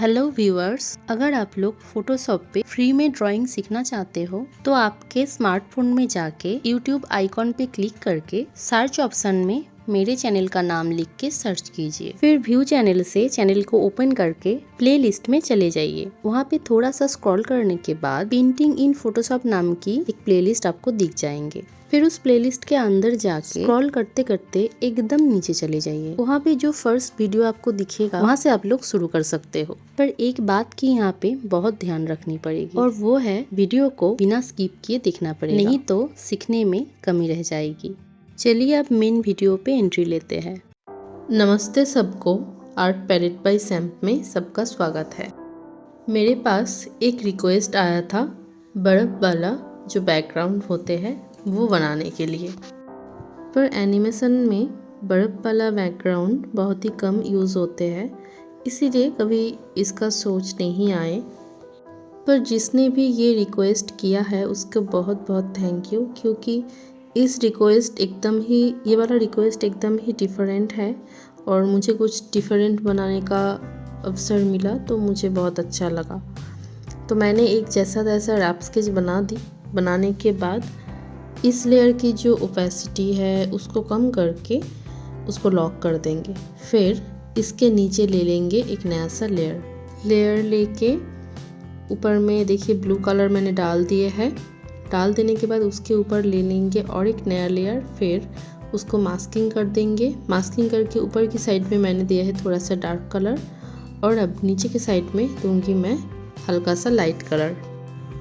Hello viewers, अगर आप लोग फोटोशॉप पे फ्री में ड्राइंग सीखना चाहते हो तो आपके स्मार्टफोन में जाके यूट्यूब आइकॉन पे क्लिक करके सर्च ऑप्शन में मेरे चैनल का नाम लिख के सर्च कीजिए। फिर व्यू चैनल से चैनल को ओपन करके प्लेलिस्ट में चले जाइए। वहाँ पे थोड़ा सा स्क्रॉल करने के बाद पेंटिंग इन फोटोशॉप नाम की एक प्लेलिस्ट आपको दिख जाएंगे। फिर उस प्लेलिस्ट के अंदर जाके स्क्रॉल करते करते एकदम नीचे चले जाइए। वहाँ पे जो फर्स्ट वीडियो आपको दिखेगा वहाँ से आप लोग शुरू कर सकते हो। पर एक बात की यहाँ पे बहुत ध्यान रखनी पड़ेगी और वो है वीडियो को बिना स्किप किए देखना पड़ेगा, नहीं तो सीखने में कमी रह जाएगी। चलिए अब मेन वीडियो पे एंट्री लेते हैं। नमस्ते सबको, आर्ट पैलेट बाय सैम्प में सबका स्वागत है। मेरे पास एक रिक्वेस्ट आया था बर्फ वाला जो बैकग्राउंड होते हैं वो बनाने के लिए, पर एनिमेशन में बर्फ वाला बैकग्राउंड बहुत ही कम यूज़ होते हैं, इसीलिए कभी इसका सोच नहीं आए। पर जिसने भी ये रिक्वेस्ट किया है उसको बहुत बहुत थैंक यू, क्योंकि ये वाला रिक्वेस्ट एकदम ही डिफरेंट है और मुझे कुछ डिफरेंट बनाने का अवसर मिला तो मुझे बहुत अच्छा लगा। तो मैंने एक जैसा तैसा रैप स्केच बना दी। बनाने के बाद इस लेयर की जो ओपेसिटी है उसको कम करके उसको लॉक कर देंगे। फिर इसके नीचे ले लेंगे एक नया सा लेयर लेके ऊपर में देखिए ब्लू कलर मैंने डाल दिए है। डाल देने के बाद उसके ऊपर ले लेंगे और एक नया लेयर, फिर उसको मास्किंग कर देंगे। मास्किंग करके ऊपर की साइड में मैंने दिया है थोड़ा सा डार्क कलर और अब नीचे के साइड में दूंगी मैं हल्का सा लाइट कलर।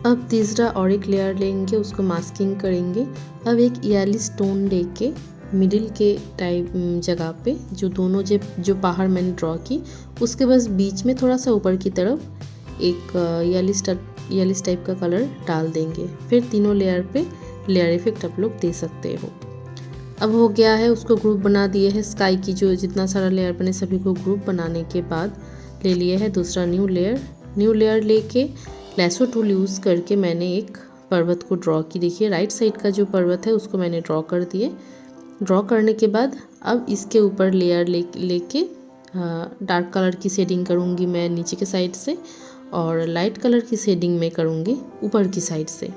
अब तीसरा और एक लेयर लेंगे, उसको मास्किंग करेंगे। अब एक येलो स्टोन लेके मिडिल के टाइप जगह पे जो बाहर मैंने ड्रॉ की उसके बस बीच में थोड़ा सा ऊपर की तरफ एक येलिस टाइप का कलर डाल देंगे। फिर तीनों लेयर पे लेयर इफेक्ट आप लोग दे सकते हो। अब हो गया है, उसको ग्रुप बना दिए है। स्काई की जो जितना सारा लेयर बने सभी को ग्रुप बनाने के बाद ले लिए है दूसरा न्यू लेयर लेके लैसो टूल यूज़ करके मैंने एक पर्वत को ड्रॉ की। देखिए राइट साइड का जो पर्वत है उसको मैंने ड्रॉ कर दिए। ड्रॉ करने के बाद अब इसके ऊपर लेयर लेके डार्क कलर की शेडिंग करूँगी मैं नीचे के साइड से और लाइट कलर की शेडिंग में करूँगी ऊपर की साइड से।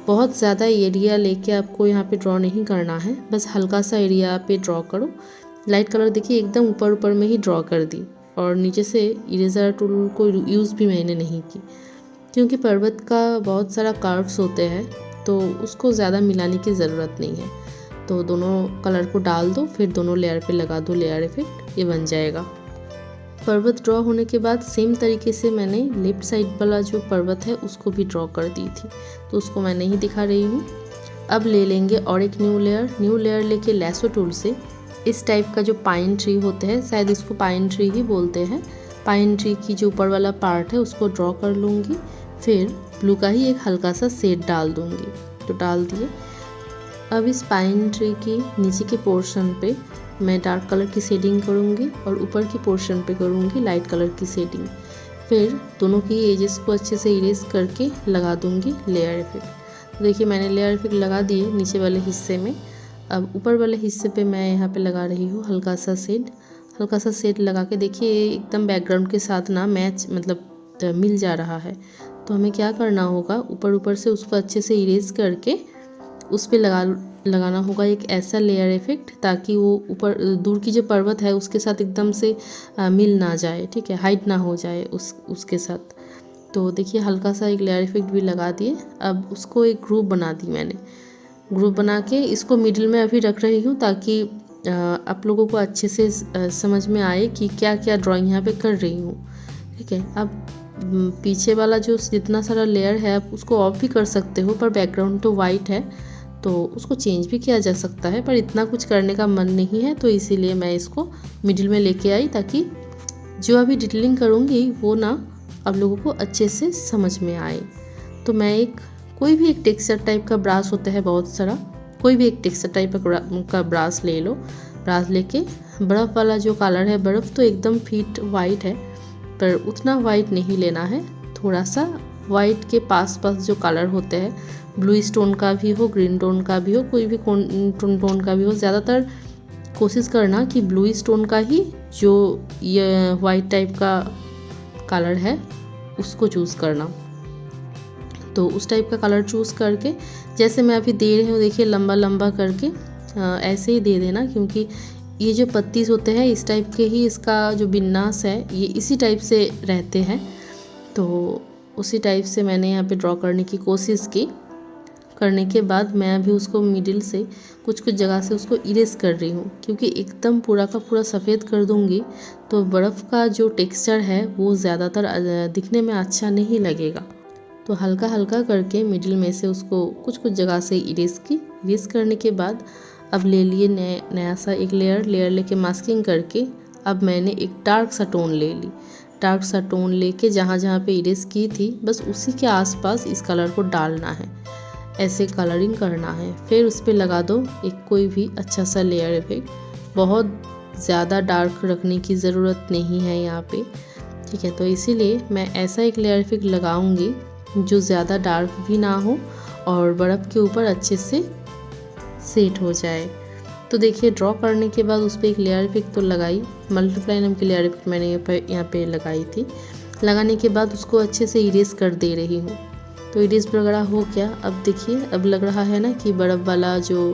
बहुत ज़्यादा एरिया लेके आपको यहाँ पे ड्रॉ नहीं करना है, बस हल्का सा एरिया पे ड्रॉ करो। लाइट कलर देखिए एकदम ऊपर में ही ड्रॉ कर दी और नीचे से इरेजर टूल को यूज़ भी मैंने नहीं की, क्योंकि पर्वत का बहुत सारा कर्व्स होते हैं तो उसको ज़्यादा मिलाने की ज़रूरत नहीं है। तो दोनों कलर को डाल दो, फिर दोनों लेयर पे लगा दो लेयर इफेक्ट, ये बन जाएगा। पर्वत ड्रॉ होने के बाद सेम तरीके से मैंने लेफ्ट साइड वाला जो पर्वत है उसको भी ड्रॉ कर दी थी, तो उसको मैं नहीं दिखा रही हूँ। अब ले लेंगे और एक न्यू लेयर लेके लैसो टूल से इस टाइप का जो पाइन ट्री होते हैं, शायद इसको पाइन ट्री ही बोलते हैं, पाइन ट्री की जो ऊपर वाला पार्ट है उसको ड्रॉ कर लूँगी। फिर ब्लू का ही एक हल्का सा शेड डाल दूँगी, तो डाल दिए। अब इस पाइन ट्री की नीचे के पोर्शन पे मैं डार्क कलर की शेडिंग करूँगी और ऊपर की पोर्शन पे करूँगी लाइट कलर की शेडिंग। फिर दोनों की एजेस को अच्छे से इरेज करके लगा दूँगी लेयर इफेक्ट। तो देखिए मैंने लेयर इफेक्ट लगा दिए नीचे वाले हिस्से में। अब ऊपर वाले हिस्से पे मैं यहाँ पे लगा रही हूँ हल्का सा शेड लगा के देखिए एकदम बैकग्राउंड के साथ ना मैच मिल जा रहा है। तो हमें क्या करना होगा, ऊपर से उसको अच्छे से इरेज करके उस पर लगाना होगा एक ऐसा लेयर इफेक्ट, ताकि वो ऊपर दूर की जो पर्वत है उसके साथ एकदम से मिल ना जाए, ठीक है, हाइड ना हो जाए उसके साथ। तो देखिए हल्का सा एक लेयर इफेक्ट भी लगा दिए। अब उसको एक ग्रुप बना दी मैंने। ग्रुप बना के इसको मिडिल में अभी रख रही हूँ ताकि आप लोगों को अच्छे से समझ में आए कि क्या क्या ड्राइंग यहाँ पे कर रही हूँ, ठीक है। अब पीछे वाला जो जितना सारा लेयर है आप उसको ऑफ भी कर सकते हो, पर बैकग्राउंड तो वाइट है तो उसको चेंज भी किया जा सकता है, पर इतना कुछ करने का मन नहीं है, तो इसीलिए मैं इसको मिडिल में लेके आई ताकि जो अभी डिटेलिंग करूँगी वो ना आप लोगों को अच्छे से समझ में आए। तो मैं कोई भी एक टेक्सचर टाइप का ब्रश होता है बहुत सारा, कोई भी एक टेक्सचर टाइप का ब्रश ले लो। ब्रश लेके बर्फ़ वाला जो कलर है, बर्फ़ तो एकदम फिट वाइट है पर उतना वाइट नहीं लेना है, थोड़ा सा वाइट के पास जो कलर होते हैं, ब्लू स्टोन का भी हो, ग्रीन टोन का भी हो, कोई भी टोन का भी हो, ज़्यादातर कोशिश करना कि ब्लू स्टोन का ही जो ये वाइट टाइप का कलर है उसको चूज़ करना। तो उस टाइप का कलर चूज़ करके जैसे मैं अभी दे रही हूँ, देखिए लंबा लंबा करके ऐसे ही दे देना, क्योंकि ये जो पत्तीस होते हैं इस टाइप के ही, इसका जो विन्यास है ये इसी टाइप से रहते हैं। तो उसी टाइप से मैंने यहाँ पे ड्रॉ करने की कोशिश की। करने के बाद मैं अभी उसको मिडिल से कुछ कुछ जगह से उसको इरेज कर रही हूँ, क्योंकि एकदम पूरा का पूरा सफ़ेद कर दूँगी तो बर्फ़ का जो टेक्सचर है वो ज़्यादातर दिखने में अच्छा नहीं लगेगा। तो हल्का हल्का करके मिडिल में से उसको कुछ कुछ जगह से इरेज की। इरेज करने के बाद अब ले लिए नया सा एक लेयर लेके मास्किंग करके अब मैंने एक डार्क सा टोन ले ली। डार्क सा टोन लेके जहाँ जहाँ पे इरेज की थी बस उसी के आसपास इस कलर को डालना है, ऐसे कलरिंग करना है। फिर उस पर लगा दो एक कोई भी अच्छा सा लेयर इफेक्ट। बहुत ज़्यादा डार्क रखने की ज़रूरत नहीं है यहाँ पे, ठीक है। तो इसीलिए मैं ऐसा एक लेयर इफेक्ट लगाऊंगी जो ज़्यादा डार्क भी ना हो और बर्फ़ के ऊपर अच्छे से सेट हो जाए। तो देखिए ड्रॉ करने के बाद उस पर एक लेयर इफेक्ट तो लगाई, मल्टीप्लाई नाम की लेयर इफेक्ट मैंने यहाँ पे लगाई थी। लगाने के बाद उसको अच्छे से इरेज कर दे रही हूँ। तो इरेज वगैरह हो गया। अब देखिए अब लग रहा है ना कि बर्फ़ वाला जो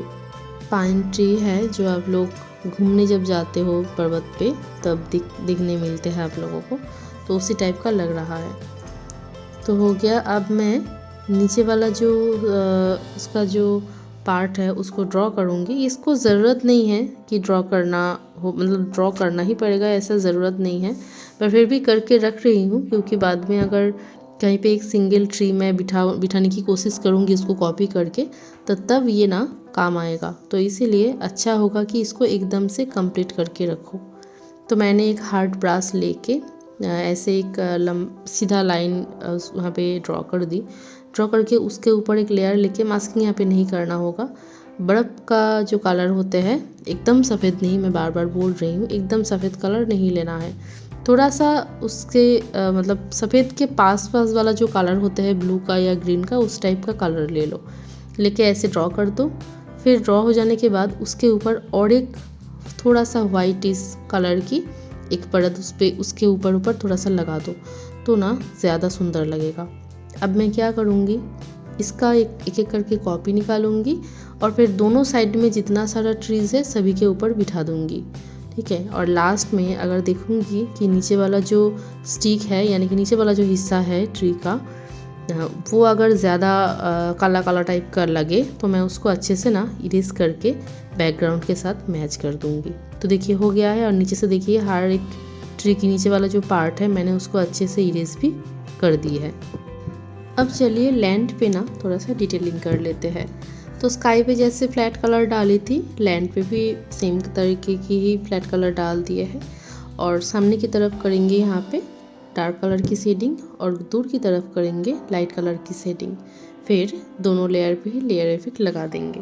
पाइन ट्री है जो आप लोग घूमने जब जाते हो पर्वत पे तब दिखने मिलते हैं आप लोगों को, तो उसी टाइप का लग रहा है। तो हो गया। अब मैं नीचे वाला जो उसका जो पार्ट है उसको ड्रॉ करूँगी। इसको ज़रूरत नहीं है कि ड्रॉ करना हो, मतलब ड्रॉ करना ही पड़ेगा ऐसा ज़रूरत नहीं है, पर फिर भी करके रख रही हूँ, क्योंकि बाद में अगर कहीं पे एक सिंगल ट्री मैं बिठाने की कोशिश करूँगी इसको कॉपी करके तो तब ये ना काम आएगा। तो इसीलिए अच्छा होगा कि इसको एकदम से कंप्लीट करके रखो। तो मैंने एक हार्ड ब्रश लेके ऐसे एक सीधा लाइन वहाँ पे ड्रॉ कर दी। ड्रॉ करके उसके ऊपर एक लेयर लेके मास्किंग यहाँ पे नहीं करना होगा। बर्फ़ का जो कलर होते हैं एकदम सफ़ेद नहीं, मैं बार बार बोल रही हूँ, एकदम सफ़ेद कलर नहीं लेना है। थोड़ा सा उसके मतलब सफ़ेद के पास वाला जो कलर होते हैं ब्लू का या ग्रीन का, उस टाइप का कलर ले लो। लेके ऐसे ड्रॉ कर दो। फिर ड्रॉ हो जाने के बाद उसके ऊपर और एक थोड़ा सा वाइट इस कलर की एक परत उसके ऊपर थोड़ा सा लगा दो, तो ना ज़्यादा सुंदर लगेगा। अब मैं क्या करूँगी, इसका एक एक करके कॉपी निकालूंगी और फिर दोनों साइड में जितना सारा ट्रीज़ है सभी के ऊपर बिठा दूँगी, ठीक है। और लास्ट में अगर देखूँगी कि नीचे वाला जो स्टिक है यानी कि नीचे वाला जो हिस्सा है ट्री का वो अगर ज़्यादा काला काला टाइप का लगे तो मैं उसको अच्छे से ना इरेज करके बैकग्राउंड के साथ मैच कर दूँगी। तो देखिए हो गया है। और नीचे से देखिए हर एक ट्री के नीचे वाला जो पार्ट है मैंने उसको अच्छे से इरेज भी कर दी है। अब चलिए लैंड पे ना थोड़ा सा डिटेलिंग कर लेते हैं। तो स्काई पे जैसे फ्लैट कलर डाली थी, लैंड पे भी सेम तरीके की ही फ्लैट कलर डाल दिए हैं। और सामने की तरफ करेंगे यहाँ पे डार्क कलर की शेडिंग और दूर की तरफ करेंगे लाइट कलर की शेडिंग। फिर दोनों लेयर पे ही लेयर इफेक्ट लगा देंगे।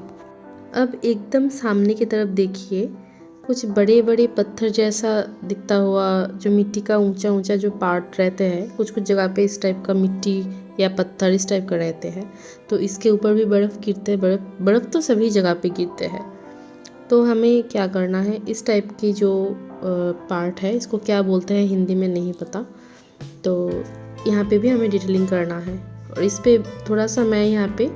अब एकदम सामने की तरफ देखिए कुछ बड़े बड़े पत्थर जैसा दिखता हुआ जो मिट्टी का ऊंचा ऊंचा जो पार्ट रहते हैं, कुछ कुछ जगह पे इस टाइप का मिट्टी या पत्थर इस टाइप का रहते हैं, तो इसके ऊपर भी बर्फ़ गिरते हैं। बर्फ़ तो सभी जगह पे गिरते हैं। तो हमें क्या करना है, इस टाइप की जो पार्ट है इसको क्या बोलते हैं हिंदी में नहीं पता, तो यहाँ पे भी हमें डिटेलिंग करना है। और इस पर थोड़ा सा मैं यहाँ पे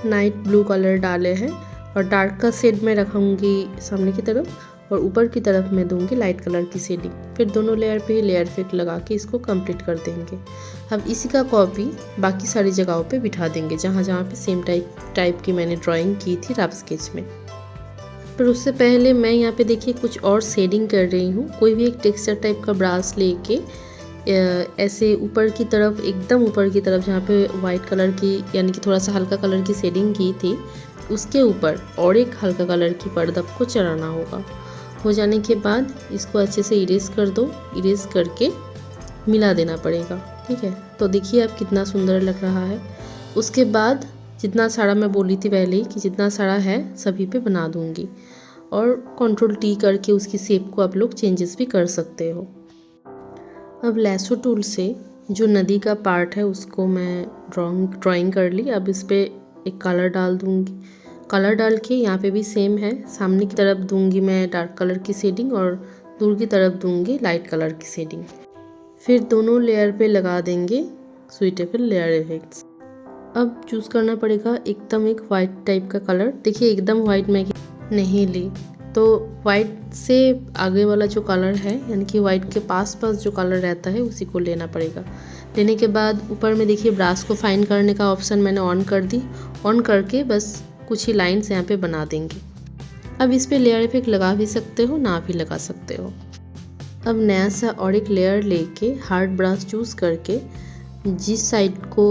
नाइट ब्लू कलर डाले हैं और डार्क का शेड में रखूँगी सामने की तरफ और ऊपर की तरफ मैं दूंगी लाइट कलर की शेडिंग। फिर दोनों लेयर पे लेयर इफेक्ट लगा के इसको कंप्लीट कर देंगे। अब इसी का कॉपी बाकी सारी जगहों पे बिठा देंगे जहाँ जहाँ पे सेम टाइप की मैंने ड्राइंग की थी रफ स्केच में। पर उससे पहले मैं यहाँ पे देखिए कुछ और शेडिंग कर रही हूँ। कोई भी एक टेक्सचर टाइप का ब्रश लेके ऐसे ऊपर की तरफ, एकदम ऊपर की तरफ जहाँ पे वाइट कलर की यानी कि थोड़ा सा हल्का कलर की शेडिंग की थी, उसके ऊपर और एक हल्का कलर की परत आपको चढ़ाना होगा। हो जाने के बाद इसको अच्छे से इरेज कर दो। इरेज करके मिला देना पड़ेगा, ठीक है। तो देखिए अब कितना सुंदर लग रहा है। उसके बाद जितना सारा मैं बोली थी पहले ही कि जितना सारा है सभी पे बना दूंगी और Ctrl T करके उसकी शेप को आप लोग चेंजेस भी कर सकते हो। अब लैसो टूल से जो नदी का पार्ट है उसको मैं ड्राइंग कर ली। अब इस पर एक कलर डाल दूंगी। कलर डाल के यहाँ पे भी सेम है, सामने की तरफ दूंगी मैं डार्क कलर की शेडिंग और दूर की तरफ दूंगी लाइट कलर की शेडिंग। फिर दोनों लेयर पे लगा देंगे सुइटेबल लेयर इफेक्ट्स। अब चूज़ करना पड़ेगा एकदम एक वाइट टाइप का कलर। देखिए एकदम वाइट मैं नहीं ली, तो वाइट से आगे वाला जो कलर है यानी कि वाइट के पास जो कलर रहता है उसी को लेना पड़ेगा। लेने के बाद ऊपर में देखिए ब्रश को फाइन करने का ऑप्शन मैंने ऑन कर दी। ऑन करके बस कुछ ही लाइन्स यहाँ पे बना देंगे। अब इस पे लेयर इफेक्ट लगा भी सकते हो, ना भी लगा सकते हो। अब नया सा और एक लेयर लेके हार्ड ब्रश चूज़ करके जिस साइड को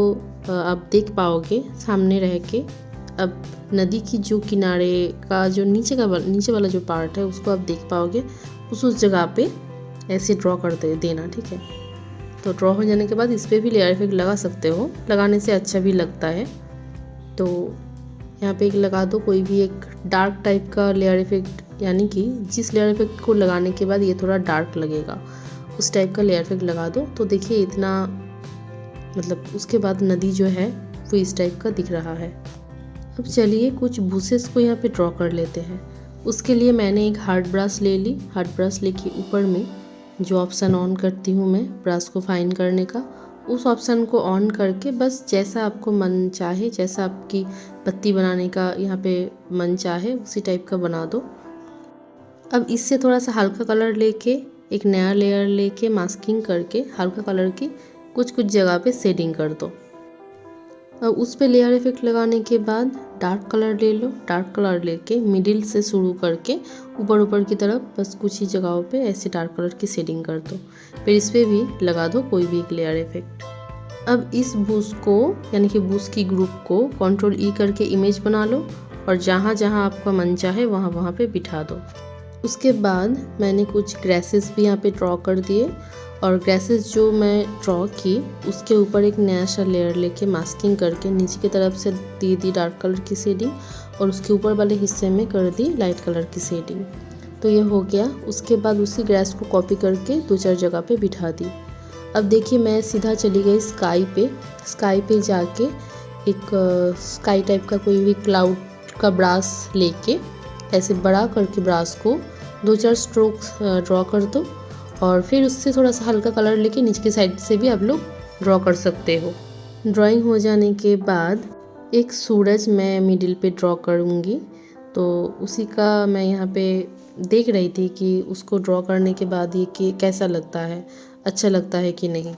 आप देख पाओगे सामने रह के, अब नदी की जो किनारे का जो नीचे वाला जो पार्ट है उसको आप देख पाओगे, उस जगह पे ऐसे ड्रॉ कर देना। ठीक है, तो ड्रॉ हो जाने के बाद इस पर भी लेयर इफेक्ट लगा सकते हो, लगाने से अच्छा भी लगता है। तो यहाँ पे एक लगा दो, कोई भी एक डार्क टाइप का लेयर इफेक्ट, यानी कि जिस लेयर इफेक्ट को लगाने के बाद ये थोड़ा डार्क लगेगा उस टाइप का लेयर इफेक्ट लगा दो। तो देखिए इतना, मतलब उसके बाद नदी जो है वो इस टाइप का दिख रहा है। अब चलिए कुछ बुशेस को यहाँ पे ड्रॉ कर लेते हैं। उसके लिए मैंने एक हार्ड ब्रश ले ली। हार्ड ब्रश लेके ऊपर में जो ऑप्शन ऑन करती हूँ मैं ब्रश को फाइन करने का, उस ऑप्शन को ऑन करके बस जैसा आपको मन चाहे, जैसा आपकी पत्ती बनाने का यहाँ पे मन चाहे उसी टाइप का बना दो। अब इससे थोड़ा सा हल्का कलर लेके एक नया लेयर लेके मास्किंग करके हल्का कलर की कुछ जगह पे शेडिंग कर दो। अब उस पे लेयर इफेक्ट लगाने के बाद डार्क कलर ले लो। डार्क कलर लेके मिडिल से शुरू करके ऊपर की तरफ बस कुछ ही जगहों पे ऐसे डार्क कलर की शेडिंग कर दो। फिर इस पे भी लगा दो कोई भी एक लेयर इफेक्ट। अब इस बुश को यानी कि बुश की ग्रुप को Ctrl E करके इमेज बना लो और जहाँ जहाँ आपका मन चाहे वहाँ पे बिठा दो। उसके बाद मैंने कुछ ग्रेसेस भी यहाँ पे ड्रॉ कर दिए और ग्रेसेस जो मैं ड्रॉ की उसके ऊपर एक नया सा लेयर लेके मास्किंग करके नीचे की तरफ से दे दी डार्क कलर की शेडिंग और उसके ऊपर वाले हिस्से में कर दी लाइट कलर की शेडिंग। तो ये हो गया। उसके बाद उसी ग्रेस को कॉपी करके 2-4 जगह पे बिठा दी। अब देखिए मैं सीधा चली गई स्काई पे जाके एक स्काई टाइप का कोई भी क्लाउड का ब्रश लेके ऐसे बड़ा करके ब्रश को 2-4 स्ट्रोक्स ड्रॉ कर दो और फिर उससे थोड़ा सा हल्का कलर लेके नीचे की साइड से भी आप लोग ड्रॉ कर सकते हो। ड्राइंग हो जाने के बाद एक सूरज मैं मिडिल पे ड्रॉ करूँगी, तो उसी का मैं यहाँ पे देख रही थी कि उसको ड्रॉ करने के बाद ये कि कैसा लगता है, अच्छा लगता है कि नहीं।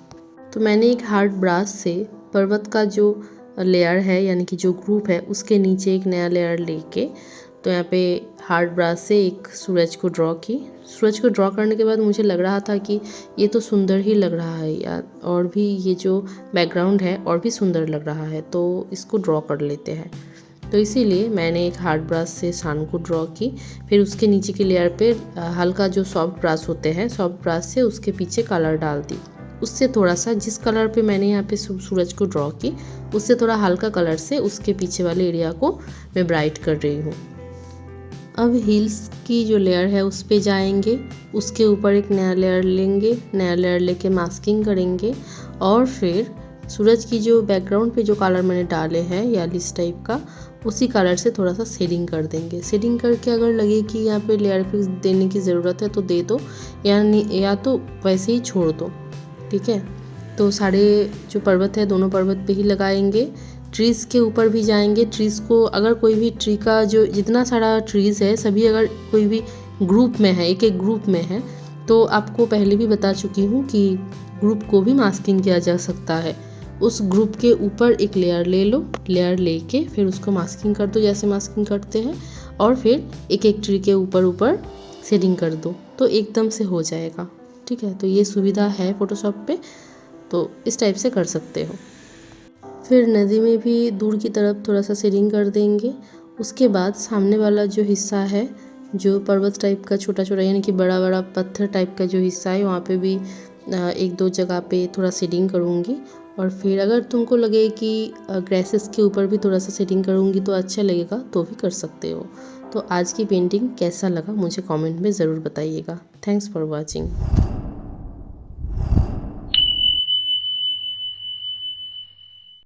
तो मैंने एक हार्ड ब्रश से पर्वत का जो लेयर है यानी कि जो ग्रुप है उसके नीचे एक नया लेयर लेके तो यहाँ पे हार्ड ब्रश से एक सूरज को ड्रॉ की। सूरज को ड्रॉ करने के बाद मुझे लग रहा था कि ये तो सुंदर ही लग रहा है यार, और भी ये जो बैकग्राउंड है और भी सुंदर लग रहा है, तो इसको ड्रॉ कर लेते हैं। तो इसीलिए मैंने एक हार्ड ब्रश से सन को ड्रॉ की। फिर उसके नीचे की लेयर पे हल्का जो सॉफ्ट ब्रश होते हैं, सॉफ्ट ब्रश से उसके पीछे कलर डाल दी। उससे थोड़ा सा जिस कलर पे मैंने यहाँ पे सूरज को ड्रॉ की उससे थोड़ा हल्का कलर से उसके पीछे वाले एरिया को मैं ब्राइट कर रही हूँ। अब हील्स की जो लेयर है उस पे जाएंगे, उसके ऊपर एक नया लेयर लेंगे, नया लेयर लेके मास्किंग करेंगे और फिर सूरज की जो बैकग्राउंड पे जो कलर मैंने डाले हैं येलिश टाइप का उसी कलर से थोड़ा सा शेडिंग कर देंगे। शेडिंग करके अगर लगे कि यहाँ पे लेयर फिक्स देने की ज़रूरत है तो दे दो, या तो वैसे ही छोड़ दो। ठीक है, तो सारे जो पर्वत है दोनों पर्वत पे ही लगाएंगे। ट्रीज़ के ऊपर भी जाएंगे। ट्रीज़ को अगर कोई भी ट्री का जो जितना सारा ट्रीज़ है सभी अगर कोई भी ग्रुप में है, एक ग्रुप में है, तो आपको पहले भी बता चुकी हूँ कि ग्रुप को भी मास्किंग किया जा सकता है। उस ग्रुप के ऊपर एक लेयर ले लो, लेयर लेके फिर उसको मास्किंग कर दो जैसे मास्किंग करते हैं और फिर एक ट्री के ऊपर शेडिंग कर दो तो एकदम से हो जाएगा। ठीक है, तो ये सुविधा है फोटोशॉप पे, तो इस टाइप से कर सकते हो। फिर नदी में भी दूर की तरफ थोड़ा सा शेडिंग कर देंगे। उसके बाद सामने वाला जो हिस्सा है जो पर्वत टाइप का छोटा यानी कि बड़ा पत्थर टाइप का जो हिस्सा है वहाँ पे भी 1-2 जगह पे थोड़ा शेडिंग करूँगी। और फिर अगर तुमको लगे कि ग्रेसेस के ऊपर भी थोड़ा सा शेडिंग करूँगी तो अच्छा लगेगा तो भी कर सकते हो। तो आज की पेंटिंग कैसा लगा मुझे कमेंट में ज़रूर बताइएगा। Thanks for watching.